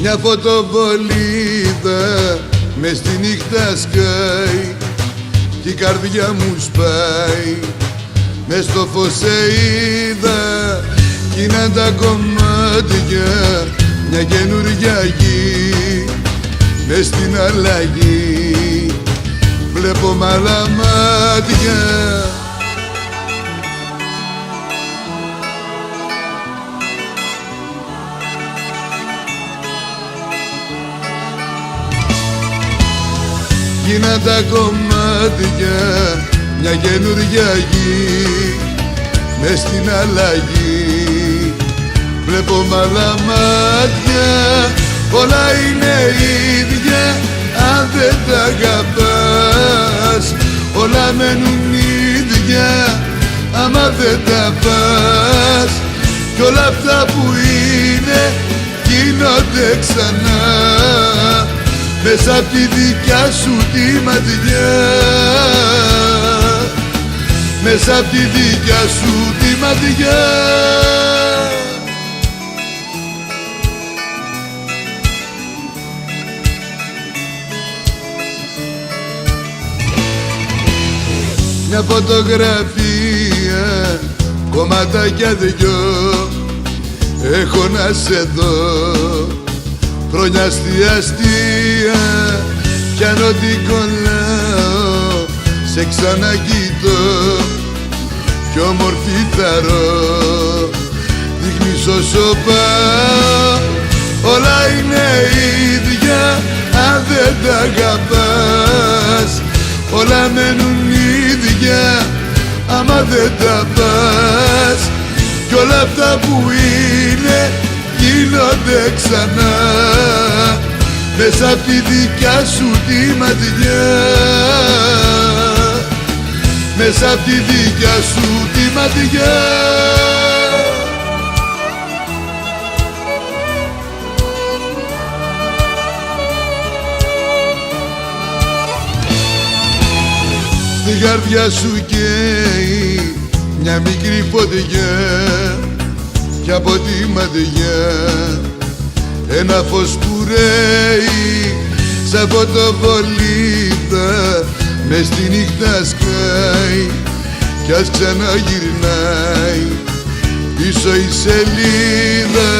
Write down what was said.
Μια φωτοβολίδα μες στη νύχτα σκάει κι η καρδιά μου σπάει. Μες στο φως σε είδα κι είναι τα κομμάτια μια καινούργια γη. Μες στην αλλαγή βλέπω μ' άλλα μάτια. Γίναν τα κομμάτια μια καινούργια γη. Μες στην αλλαγή βλέπω μ' άλλα μάτια. Όλα είναι ίδια αν δεν τα αγαπάς. Όλα μένουν ίδια άμα δεν τα πας. Κι όλα αυτά που είναι γίνονται ξανά μέσα απ' τη δικιά σου τη ματιά. Μέσα απ' τη δικιά σου τη ματιά. Μια φωτογραφία, κομματάκια δυο έχω να σε δω. Χρόνια αστεία, πιάνω την κολλάω, σε ξανακοιτώ κι όμορφη θαρώ. Δείχνεις όσο πάω, όλα είναι ίδια αν δεν τα αγαπάς. Όλα μένουν ίδια άμα δεν τα πας. Κι όλα αυτά που είναι γίνονται ξανά μέσα απ' τη δικιά σου τη ματιά. Μέσα απ' τη δικιά σου τη ματιά. Στην καρδιά σου καίει μια μικρή φωτιά κι από τη ματιά ένα φως που ρέει σαν φωτοβολίδα μες στη νύχτα σκάει. Κι ας ξαναγυρνάει πίσω η σελίδα.